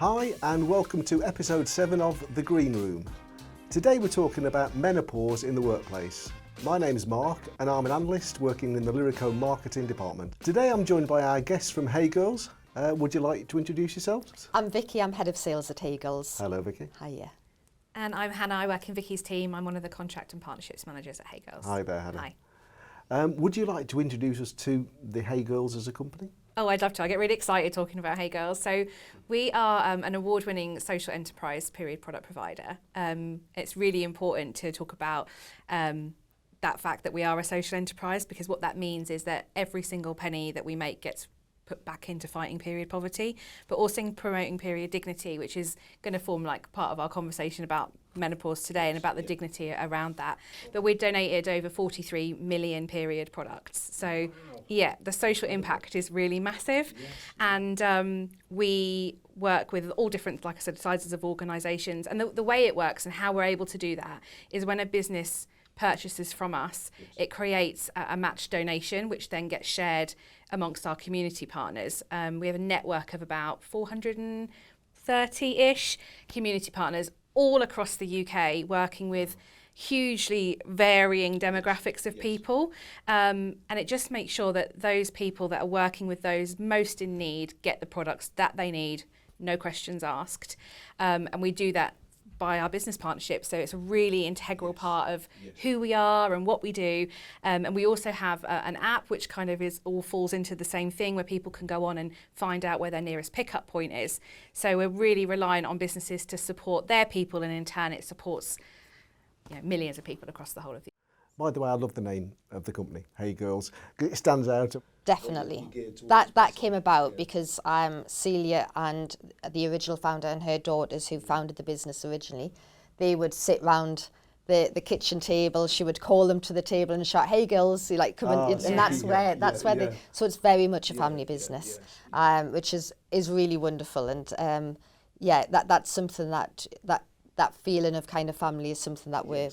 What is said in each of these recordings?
Hi and welcome to episode 7 of The Green Room. Today we're talking about menopause in the workplace. My name's Mark and I'm an analyst working in the Lyreco marketing department. Today I'm joined by our guests from Hey Girls. Would you like to introduce yourselves? I'm Vicky, I'm Head of Sales at Hey Girls. Hello Vicky. Hiya. And I'm Hannah, I work in Vicky's team. I'm one of the contract and partnerships managers at Hey Girls. Hi there Hannah. Hi. Would you like to introduce us to the Hey Girls as a company? Oh, I'd love to. I get really excited talking about Hey Girls. So we are an award-winning social enterprise period product provider. It's really important to talk about that fact that we are a social enterprise, because what that means is that every single penny that we make gets put back into fighting period poverty, but also promoting period dignity, which is going to form like part of our conversation about menopause today and about the dignity around that. But we've donated over 43 million period products. So yeah, the social impact is really massive. And we work with all different, like I said, sizes of organisations. And the way it works and how we're able to do that is when a business purchases from us, it creates a matched donation, which then gets shared amongst our community partners. We have a network of about 430-ish community partners all across the UK, working with hugely varying demographics of people. And it just makes sure that those people that are working with those most in need get the products that they need, no questions asked. And we do that by our business partnership, so it's a really integral part of who we are and what we do. And we also have an app which kind of all falls into the same thing, where people can go on and find out where their nearest pickup point is. So we're really reliant on businesses to support their people, and in turn it supports millions of people across the whole of the. By the way, I love the name of the company, Hey Girls. It stands out. Definitely. That came about because Celia and the original founder and her daughters, who founded the business originally, they would sit round the kitchen table. She would call them to the table and shout, "Hey girls, you like come in," and that's where they. So it's very much a family business, which is really wonderful. And that's something that feeling of kind of family is something that we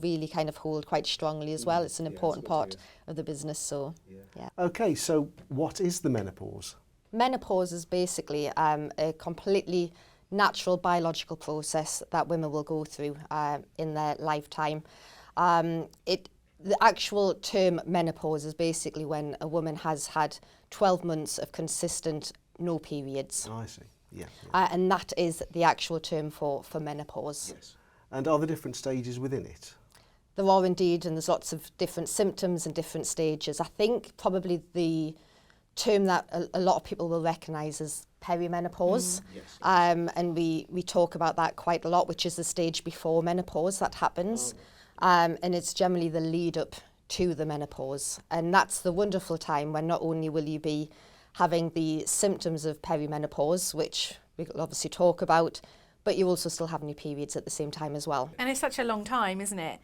really kind of hold quite strongly as well. It's an important part of the business. So yeah. Okay, so what is the menopause? Menopause is basically a completely natural biological process that women will go through in their lifetime. The actual term menopause is basically when a woman has had 12 months of consistent no periods. Oh, I see. Yeah. And that is the actual term for menopause. Yes. And are there different stages within it? There are indeed, and there's lots of different symptoms and different stages. I think probably the term that a lot of people will recognise is perimenopause. And we talk about that quite a lot, which is the stage before menopause that happens. And it's generally the lead up to the menopause. And that's the wonderful time when not only will you be having the symptoms of perimenopause, which we'll obviously talk about, but you're also still having your periods at the same time as well. And it's such a long time, isn't it?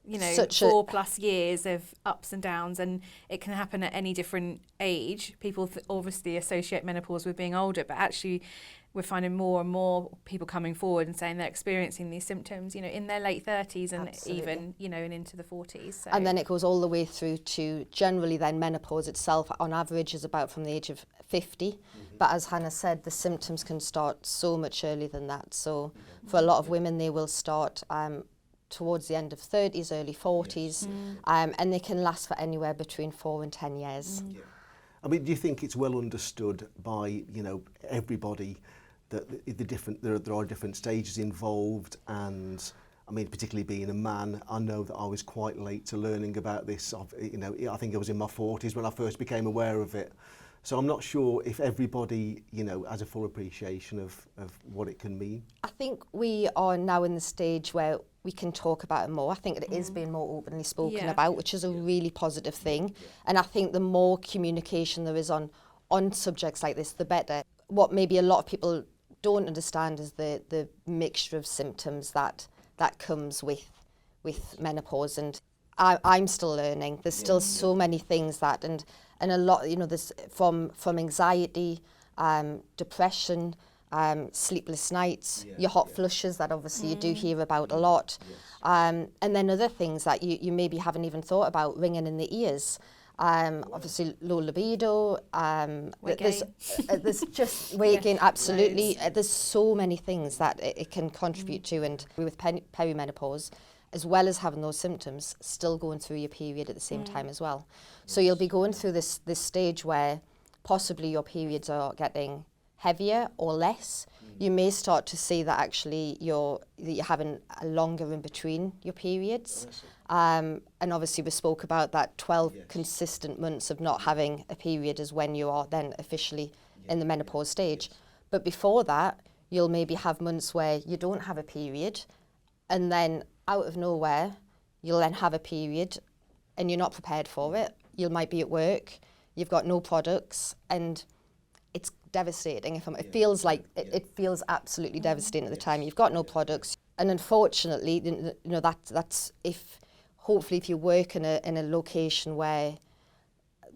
4+ years of ups and downs, and it can happen at any different age. People obviously associate menopause with being older, but actually we're finding more and more people coming forward and saying they're experiencing these symptoms, in their late 30s and even, and into the 40s. So. And then it goes all the way through to generally then menopause itself on average is about from the age of 50. But as Hannah said, the symptoms can start so much earlier than that. So for a lot of women, they will start towards the end of 30s, early 40s, and they can last for anywhere between 4 and 10 years. Yeah. I mean, do you think it's well understood by, everybody that there are different stages involved? And I mean, particularly being a man, I know that I was quite late to learning about this. I think I was in my 40s when I first became aware of it. So I'm not sure if everybody, has a full appreciation of what it can mean. I think we are now in the stage where we can talk about it more. I think it is being more openly spoken about, which is a really positive thing. And I think the more communication there is on subjects like this, the better. What maybe a lot of people don't understand is the mixture of symptoms that comes with menopause. And I'm still learning. There's still so many things that, and a lot, there's from anxiety, depression, sleepless nights, your hot flushes that obviously you do hear about a lot, and then other things that you maybe haven't even thought about, ringing in the ears, Obviously low libido, Weight there's just weight gain, absolutely. There's so many things that it can contribute to, and with perimenopause, as well as having those symptoms, still going through your period at the same time as well. So you'll be going through this stage where possibly your periods are getting heavier or less. You may start to see that actually you're having a longer in between your periods. And obviously we spoke about that 12 consistent months of not having a period is when you are then officially in the menopause stage. But before that, you'll maybe have months where you don't have a period, and then out of nowhere, you'll then have a period and you're not prepared for it. You might be at work, you've got no products, and it's devastating. It feels like it feels absolutely devastating at the time. You've got no products, and unfortunately, you know, that's hopefully if you work in a location where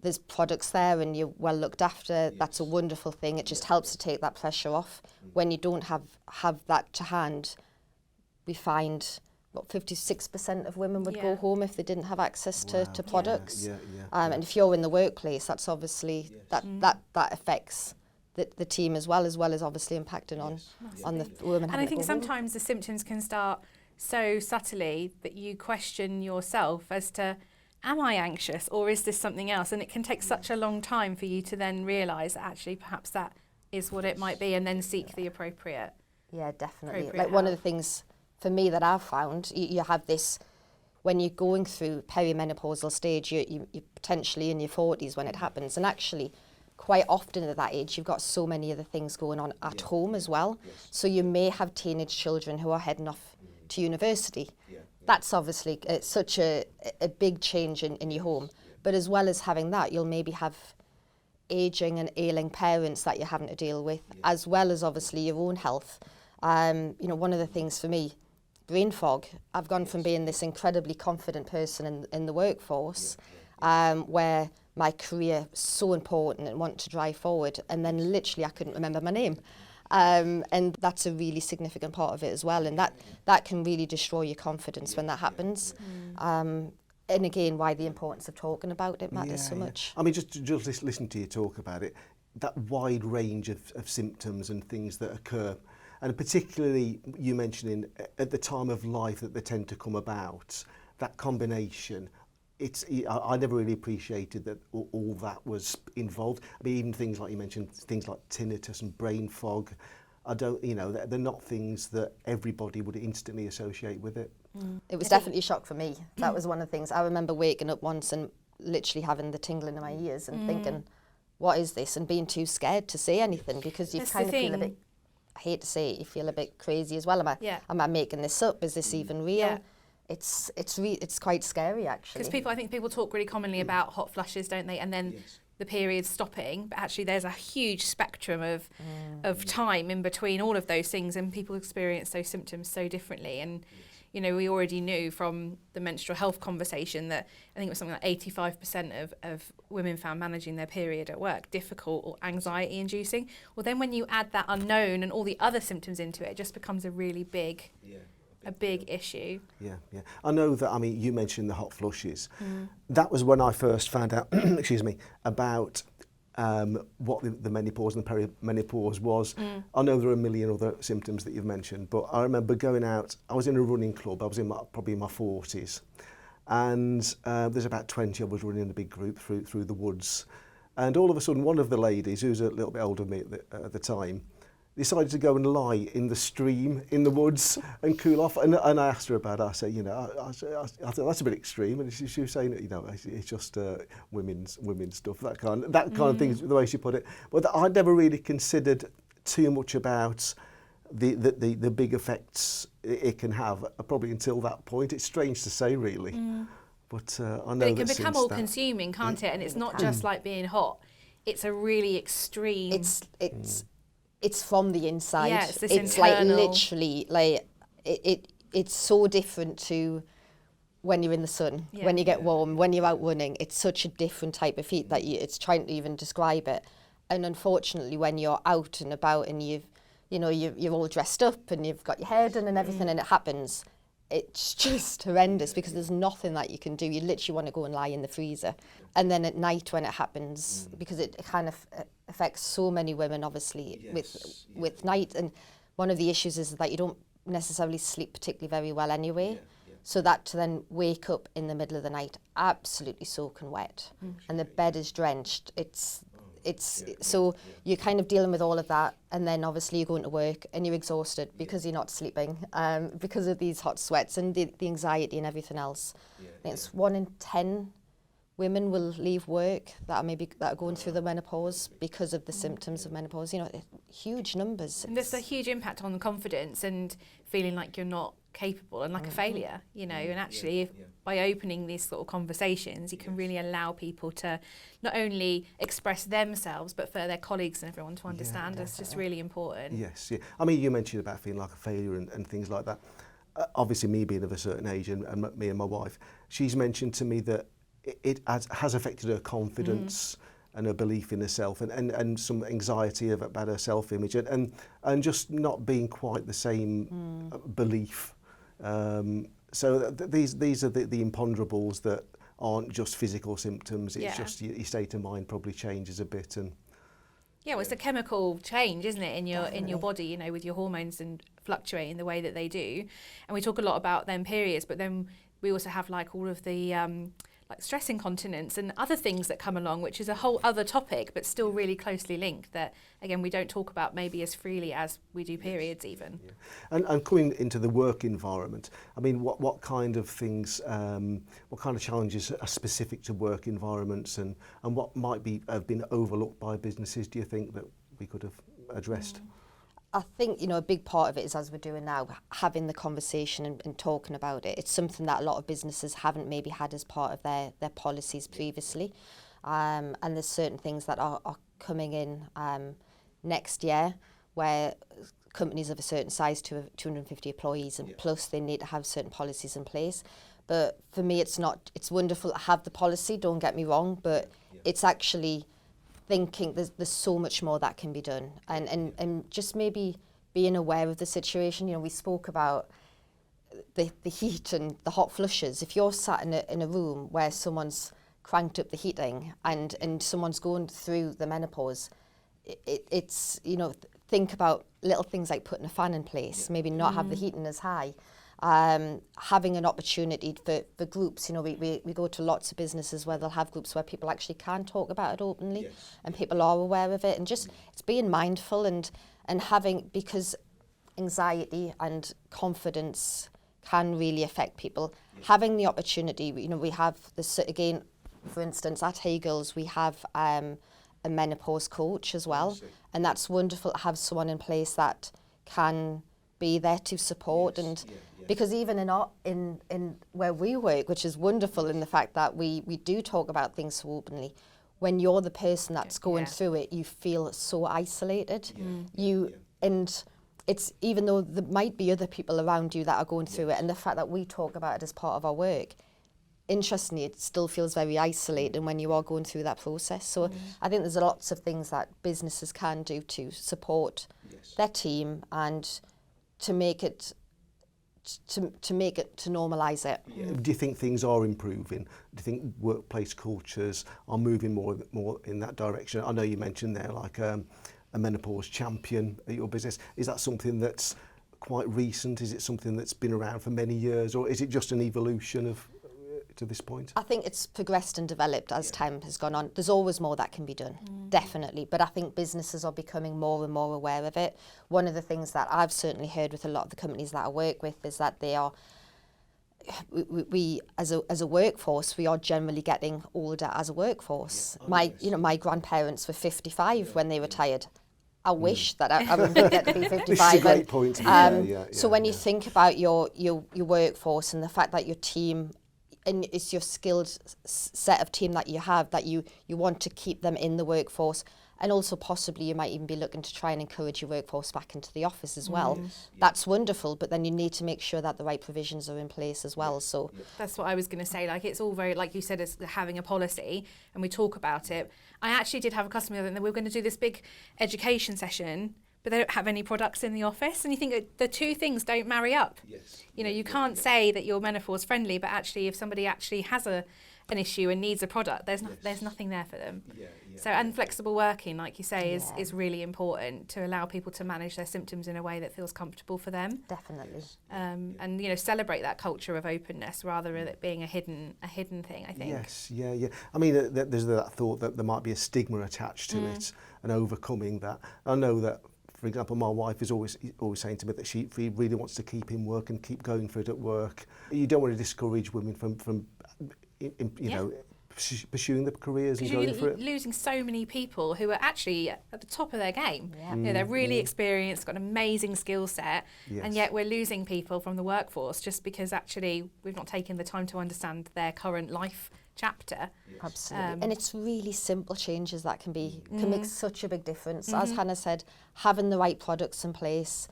there's products there and you're well looked after, that's a wonderful thing. It just helps to take that pressure off. When you don't have that to hand, we find 56% of women would go home if they didn't have access to products. And if you're in the workplace, that's obviously that affects the team as well as obviously impacting on the women. And I think sometimes the symptoms can start so subtly that you question yourself as to, am I anxious or is this something else? And it can take such a long time for you to then realise that actually perhaps that is what it might be, and then seek the appropriate. Yeah, definitely. Like one of the things for me that I've found, you have this, when you're going through perimenopausal stage, you're potentially in your 40s when it happens, and actually quite often at that age you've got so many other things going on at home as well. So you may have teenage children who are heading off to university. That's obviously such a big change in your home. But as well as having that, you'll maybe have ageing and ailing parents that you're having to deal with, as well as obviously your own health. You know, one of the things for me, brain fog. I've gone from being this incredibly confident person in the workforce, where my career was so important and wanted to drive forward, and then literally I couldn't remember my name. And that's a really significant part of it as well, and that can really destroy your confidence when that happens. And again, why the importance of talking about it matters so much. I mean, just listen to you talk about it, that wide range of symptoms and things that occur, and particularly you mentioning at the time of life that they tend to come about, that combination. I never really appreciated that all that was involved. I mean, even things like you mentioned, things like tinnitus and brain fog, they're not things that everybody would instantly associate with it. It was definitely a shock for me. That was one of the things. I remember waking up once and literally having the tingling in my ears and thinking, what is this? And being too scared to say anything, because you kind of feel a bit, I hate to say it, you feel a bit crazy as well. Am I making this up? Is this even real? Yeah. It's quite scary actually. Because I think people talk really commonly about hot flushes, don't they? And then the period's stopping, but actually there's a huge spectrum of time in between all of those things, and people experience those symptoms so differently. And you know, we already knew from the menstrual health conversation that I think it was something like 85% of women found managing their period at work difficult or anxiety inducing. Well, then when you add that unknown and all the other symptoms into it, it just becomes a really big issue. Yeah. I know that, I mean, you mentioned the hot flushes. That was when I first found out, about what the menopause and the perimenopause was. I know there are a million other symptoms that you've mentioned, but I remember going out, I was in a running club, I was probably in my 40s, and there's about 20 of us running in a big group through the woods, and all of a sudden one of the ladies, who's a little bit older than me at the time, decided to go and lie in the stream in the woods and cool off. And I asked her about it. I said, I thought that's a bit extreme. And she was saying, it's just women's stuff, that kind of thing is the way she put it. But I never really considered too much about the big effects it can have, probably until that point. It's strange to say, really. But I know but it can become all consuming, can't it? And it's not just like being hot. It's a really extreme. It's from the inside. Yeah, it's internal. Like literally, like it's so different to when you're in the sun, when you get warm, when you're out running. It's such a different type of heat that it's trying to even describe it. And unfortunately, when you're out and about and you're all dressed up and you've got your hair done and everything, and it happens, it's just horrendous because there's nothing that you can do. You literally want to go and lie in the freezer. And then at night when it happens, because it kind of affects so many women, obviously, with night. And one of the issues is that you don't necessarily sleep particularly very well anyway. So that to then wake up in the middle of the night, absolutely soaking wet, and the bed is drenched. So you're kind of dealing with all of that, and then obviously you're going to work and you're exhausted because you're not sleeping, because of these hot sweats and the anxiety and everything else. I think it's 1 in 10 women will leave work that are going through the menopause because of the symptoms of menopause. You know, huge numbers. And there's a huge impact on confidence and feeling like you're not capable and like a failure, you know, and actually by opening these sort of conversations you can really allow people to not only express themselves but for their colleagues and everyone to understand. It's just really important. Yes, yeah. I mean, you mentioned about feeling like a failure and things like that. Obviously me being of a certain age and me and my wife, she's mentioned to me that it has affected her confidence and her belief in herself and some anxiety about her self-image and just not being quite the same belief. So these are the imponderables that aren't just physical symptoms. It's just your state of mind probably changes a bit. And well, it's a chemical change, isn't it, in your body, you know, with your hormones and fluctuating the way that they do. And we talk a lot about them periods, but then we also have like all of the like stress incontinence and other things that come along, which is a whole other topic, but still really closely linked that, again, we don't talk about maybe as freely as we do periods even. And coming into the work environment, I mean, what kind of things, what kind of challenges are specific to work environments and what might have been overlooked by businesses, do you think, that we could have addressed? I think, you know, a big part of it is, as we're doing now, having the conversation and talking about it. It's something that a lot of businesses haven't maybe had as part of their policies previously. And there's certain things that are coming in next year where companies of a certain size to have 250 employees and plus they need to have certain policies in place. But for me, it's wonderful to have the policy, don't get me wrong, but it's actually thinking there's so much more that can be done and just maybe being aware of the situation. You know, we spoke about the heat and the hot flushes. If you're sat in a room where someone's cranked up the heating and someone's going through the menopause, it's, you know, think about little things like putting a fan in place, maybe not have the heating as high. Having an opportunity for groups, you know, we go to lots of businesses where they'll have groups where people actually can talk about it openly and people are aware of it, and just it's being mindful and having, because anxiety and confidence can really affect people. Having the opportunity, you know, we have this again, for instance, at Hey Girls we have a menopause coach as well, and that's wonderful to have someone in place that can be there to support because even in where we work, which is wonderful in the fact that we do talk about things so openly, when you're the person that's going through it, you feel so isolated. And it's, even though there might be other people around you that are going through it, and the fact that we talk about it as part of our work, interestingly, it still feels very isolating when you are going through that process. So I think there's lots of things that businesses can do to support their team and to make it to normalise it. Do you think things are improving? Do you think workplace cultures are moving more in that direction? I know you mentioned there like a menopause champion at your business. Is that something that's quite recent? Is it something that's been around for many years, or is it just an evolution of to this point? I think it's progressed and developed as time has gone on. There's always more that can be done, definitely. But I think businesses are becoming more and more aware of it. One of the things that I've certainly heard with a lot of the companies that I work with is that they are, we as a workforce, we are generally getting older as a workforce. My grandparents were 55 when they retired. I wish that I would get to be 55. This is a great point. So when you think about your workforce and the fact that your team, and it's your skilled set of team that you have, that you want to keep them in the workforce, and also possibly you might even be looking to try and encourage your workforce back into the office as well. That's wonderful, but then you need to make sure that the right provisions are in place as well. So that's what I was going to say. Like, it's all very, like you said, it's having a policy, and we talk about it. I actually did have a customer that we were going to do this big education session, but they don't have any products in the office. And you think that the two things don't marry up. Yes. You know, you can't say that you're menopause friendly, but actually if somebody actually has an issue and needs a product, there's nothing there for them. So, and flexible working, like you say, is really important to allow people to manage their symptoms in a way that feels comfortable for them. Definitely. And, you know, celebrate that culture of openness rather than it being a hidden thing, I think. Yes, yeah. I mean, there's that thought that there might be a stigma attached to it, and overcoming that. I know that, for example, my wife is always saying to me that she really wants to keep in work and keep going for it at work. You don't want to discourage women from you know, pursuing their careers and going for it. Losing so many people who are actually at the top of their game. You know, they're really experienced, got an amazing skill set, and yet we're losing people from the workforce just because actually we've not taken the time to understand their current life chapter. Absolutely. And it's really simple changes that can make such a big difference. As Hannah said, having the right products in place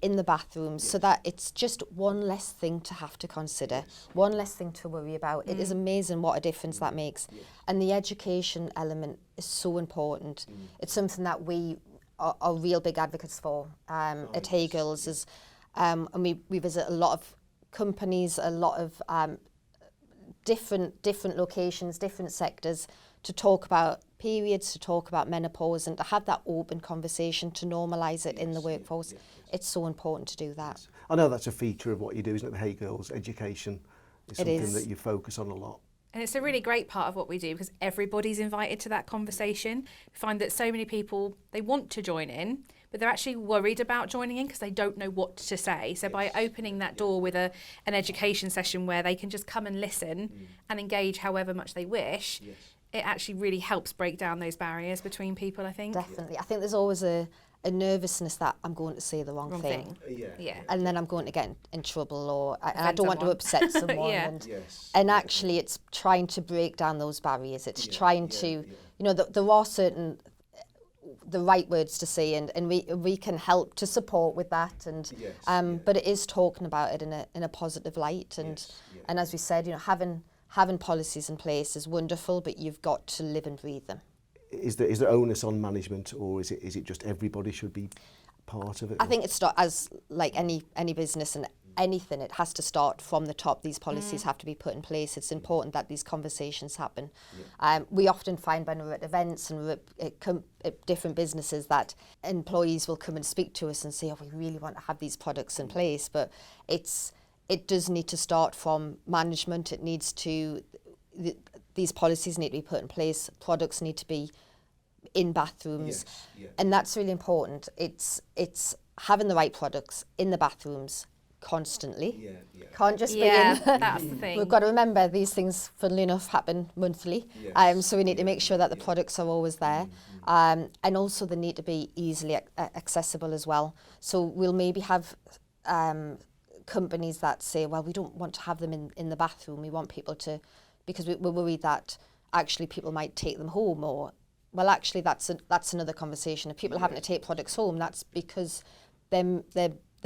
in the bathrooms, so that it's just one less thing to have to consider, one less thing to worry about. It is amazing what a difference that makes. And the education element is so important. It's something that we are real big advocates for at Hey Girls. And we visit a lot of companies, a lot of different locations, different sectors, to talk about periods, to talk about menopause, and to have that open conversation, to normalise it in the workforce. It's so important to do that. I know that's a feature of what you do, isn't it? The Hey Girls education is something that you focus on a lot. And it's a really great part of what we do because everybody's invited to that conversation. We find that so many people, they want to join in, but they're actually worried about joining in because they don't know what to say. So by opening that door with an education session where they can just come and listen and engage however much they wish, it actually really helps break down those barriers between people, I think. Definitely. I think there's always a nervousness that I'm going to say the wrong thing. And then I'm going to get in trouble, or I don't want to upset someone. And actually it's trying to break down those barriers. It's trying to, you know, there are certain the right words to say, and we can help to support with that, and but it is talking about it in a positive light, and as we said, you know, having policies in place is wonderful, but you've got to live and breathe them. Is there onus on management, or is it just everybody should be part of it? I think it's not, as like any business and anything, it has to start from the top. These policies have to be put in place. It's important that these conversations happen. We often find when we're at events and we're at different businesses that employees will come and speak to us and say, oh, we really want to have these products in place, but it does need to start from management. It needs to, these policies need to be put in place. Products need to be in bathrooms, and that's really important. It's having the right products in the bathrooms constantly. Can't just be in. That's the thing. We've got to remember these things, funnily enough, happen monthly. So we need to make sure that the products are always there. And also they need to be easily accessible as well. So we'll maybe have companies that say, well, we don't want to have them in the bathroom. We want people to, because we're worried that actually people might take them home, or, well, actually that's another conversation. If people are having to take products home, that's because they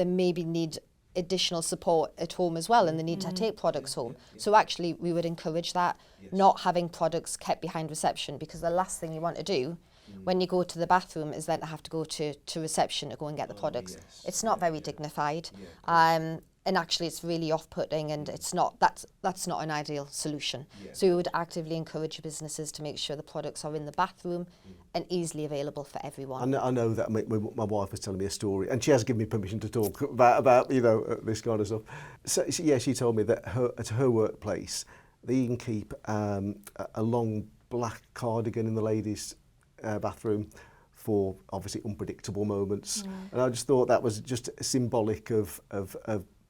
maybe need additional support at home as well, and they need to take products home. So actually we would encourage that, not having products kept behind reception, because the last thing you want to do when you go to the bathroom is then to have to go to reception to go and get the products. It's not very dignified, and actually it's really off-putting, and it's not, that's not an ideal solution. So we would actively encourage businesses to make sure the products are in the bathroom and easily available for everyone. I know that my wife was telling me a story, and she has given me permission to talk about you know, this kind of stuff. So she told me that at her workplace they can keep a long black cardigan in the ladies' bathroom for obviously unpredictable moments, and I just thought that was just symbolic of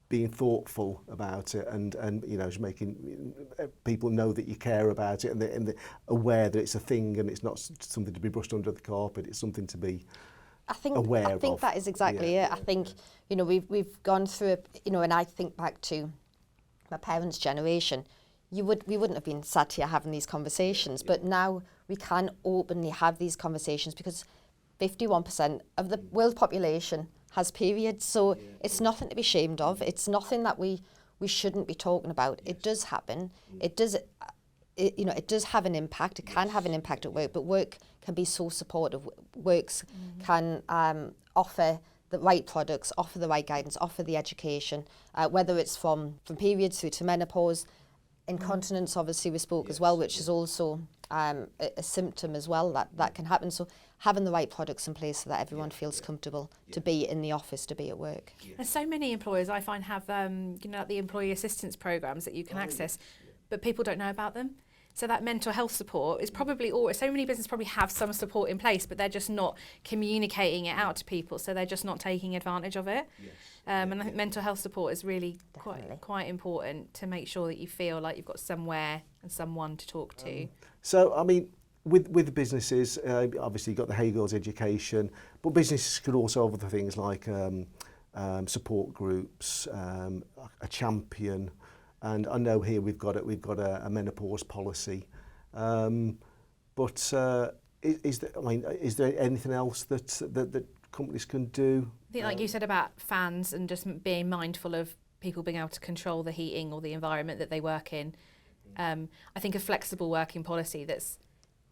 being thoughtful about it, and you know, just making people know that you care about it, and they're aware that it's a thing and it's not something to be brushed under the carpet. It's something to be aware of. I think that is exactly it. I think, you know, we've gone through it, you know, and I think back to my parents' generation. We wouldn't have been sat here having these conversations, but now we can openly have these conversations because 51% of the world population has periods, so it's nothing to be ashamed of. It's nothing that we shouldn't be talking about. It does happen. It does it does have an impact. It can have an impact at work, but work can be so supportive. Works can offer the right products, offer the right guidance, offer the education, whether it's from periods through to menopause. Incontinence, obviously, we spoke as well, which is also a symptom as well that can happen. So having the right products in place so that everyone feels comfortable to be in the office, to be at work. And so many employers I find have, like the employee assistance programs that you can access, but people don't know about them. So that mental health support is probably so many businesses probably have some support in place, but they're just not communicating it out to people. So they're just not taking advantage of it. And I think mental health support is really quite important to make sure that you feel like you've got somewhere and someone to talk to. So, I mean, with businesses, obviously you've got the Hey Girls education, but businesses could also offer the things like support groups, a champion. And I know here we've got a menopause policy, but is there anything else that companies can do? I think, like you said about fans and just being mindful of people being able to control the heating or the environment that they work in. I think a flexible working policy that's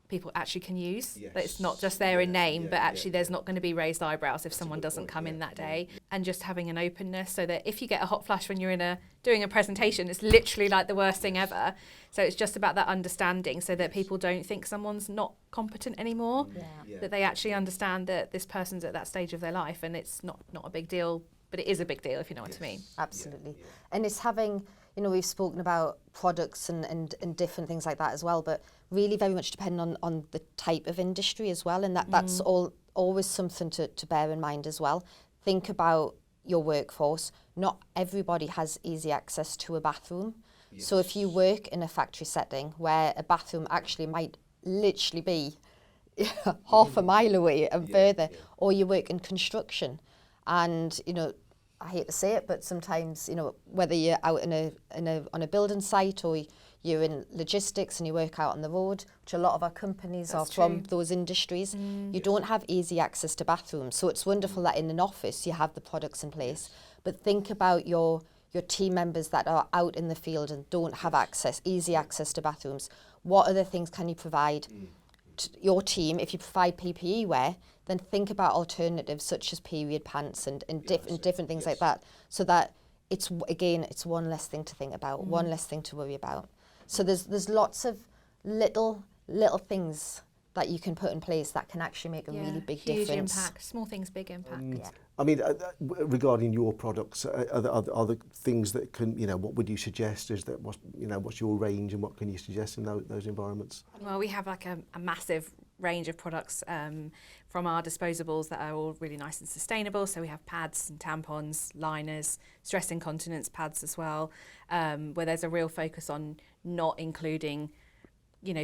people actually can use. That it's not just there in name, but actually there's not going to be raised eyebrows if someone doesn't come in that day. And just having an openness so that if you get a hot flush when you're doing a presentation, it's literally like the worst thing ever. So it's just about that understanding so that people don't think someone's not competent anymore, that they actually understand that this person's at that stage of their life and it's not a big deal, but it is a big deal if you know what I mean. Absolutely. And it's having, we've spoken about products and different things like that as well, but really very much depending on the type of industry as well, and that's always something to bear in mind as well. Think about your workforce. Not everybody has easy access to a bathroom. So if you work in a factory setting where a bathroom actually might literally be half a mile away and further, or you work in construction, and I hate to say it, but sometimes whether you're out on a building site or you're in logistics and you work out on the road, which a lot of our companies are from those industries, you don't have easy access to bathrooms. So it's wonderful that in an office you have the products in place, but think about your team members that are out in the field and don't have easy access to bathrooms. What other things can you provide to your team? If you provide PPE wear, then think about alternatives such as period pants and different things like that, so that it's one less thing to think about, one less thing to worry about. So there's lots of little things that you can put in place that can actually make a really big huge difference. Impact. Small things, big impact. I mean, regarding your products, are there things that can, what would you suggest? What's your range and what can you suggest in those environments? Well, we have like a massive range of products from our disposables that are all really nice and sustainable. So we have pads and tampons, liners, stress incontinence pads as well, where there's a real focus on not including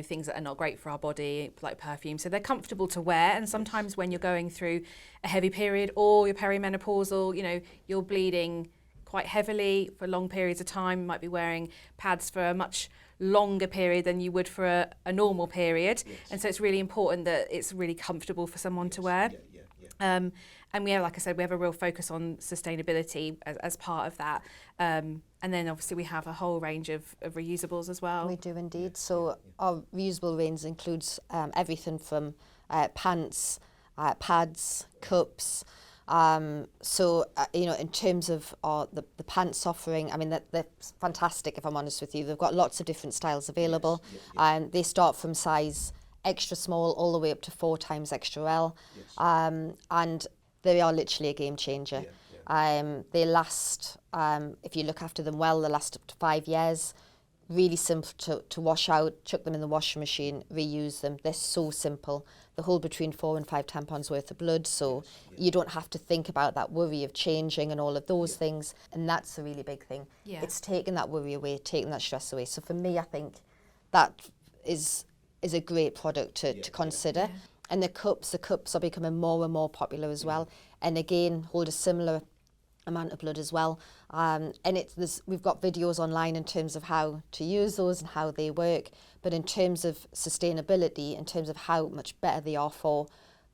things that are not great for our body, like perfume. So they're comfortable to wear. And sometimes when you're going through a heavy period or you're perimenopausal, you're bleeding quite heavily for long periods of time, you might be wearing pads for a much longer period than you would for a normal period. And so it's really important that it's really comfortable for someone to wear. And we have, like I said, we have a real focus on sustainability as part of that. And then obviously we have a whole range of reusables as well. We do indeed. So our reusable range includes everything from pants, pads, cups. In terms of the pants offering, I mean, they're fantastic, if I'm honest with you. They've got lots of different styles available. They start from size extra small all the way up to 4 times extra L. And they are literally a game changer. They last, if you look after them well, they last up to 5 years. Really simple to wash out, chuck them in the washing machine, reuse them. They're so simple. They hold between 4 and 5 tampons worth of blood, so you don't have to think about that worry of changing and all of those things. And that's a really big thing. It's taking that worry away, taking that stress away. So for me, I think that is a great product to consider. And the cups are becoming more and more popular as well. And again, hold a similar amount of blood as well. And we've got videos online in terms of how to use those and how they work. But in terms of sustainability, in terms of how much better they are for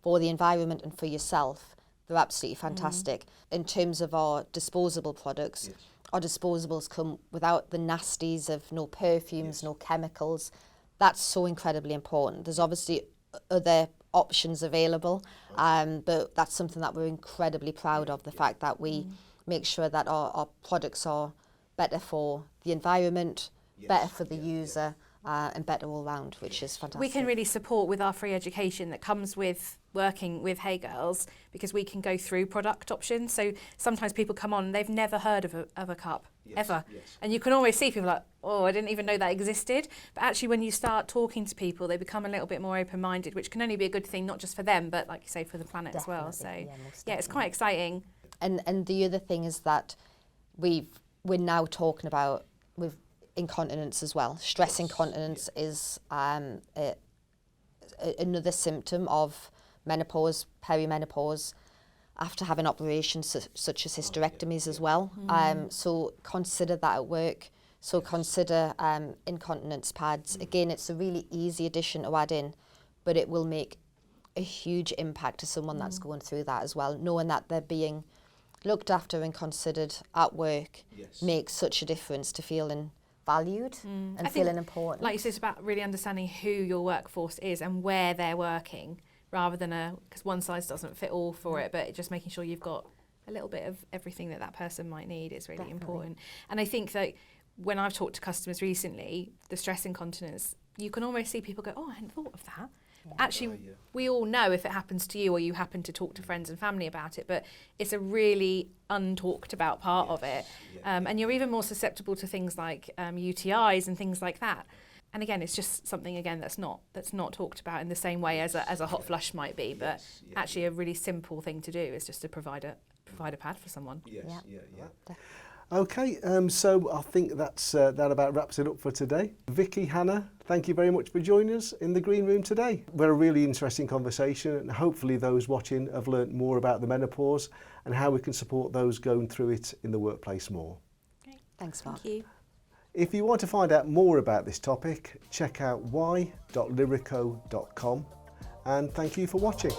the environment and for yourself, they're absolutely fantastic. In terms of our disposable products, our disposables come without the nasties of no perfumes, no chemicals. that's so incredibly important. There's obviously other options available, but that's something that we're incredibly proud of, the fact that we make sure that our products are better for the environment, better for the user, and better all round, which is fantastic. We can really support with our free education that comes with working with Hey Girls, because we can go through product options. So sometimes people come on and they've never heard of a cup, ever. And you can always see people like, oh, I didn't even know that existed. But actually when you start talking to people, they become a little bit more open-minded, which can only be a good thing, not just for them, but like you say, for the planet as well. So yeah, it's quite exciting. And the other thing is that we're now talking about with incontinence as well. Stress incontinence is another symptom of menopause, perimenopause, after having operations such as hysterectomies as well. So consider that at work. So consider incontinence pads. Again, it's a really easy addition to add in, but it will make a huge impact to someone that's going through that as well. Knowing that they're being looked after and considered at work makes such a difference to feeling valued and feeling important. Like you said, it's about really understanding who your workforce is and where they're working, rather than because one size doesn't fit all for it, but just making sure you've got a little bit of everything that person might need is really important. And I think that when I've talked to customers recently, the stress incontinence, you can almost see people go, oh, I hadn't thought of that. Actually, we all know if it happens to you or you happen to talk to friends and family about it, but it's a really untalked about part of it. And you're even more susceptible to things like UTIs and things like that. And again, it's just something, again, that's not talked about in the same way as a hot flush might be, but actually a really simple thing to do is just to provide a pad for someone. Okay, so I think that about wraps it up for today. Vicky, Hannah, thank you very much for joining us in the green room today. We had a really interesting conversation, and hopefully those watching have learnt more about the menopause and how we can support those going through it in the workplace more. Great. Thanks, Mark. Thank you. If you want to find out more about this topic, check out why.lyreco.com, and thank you for watching.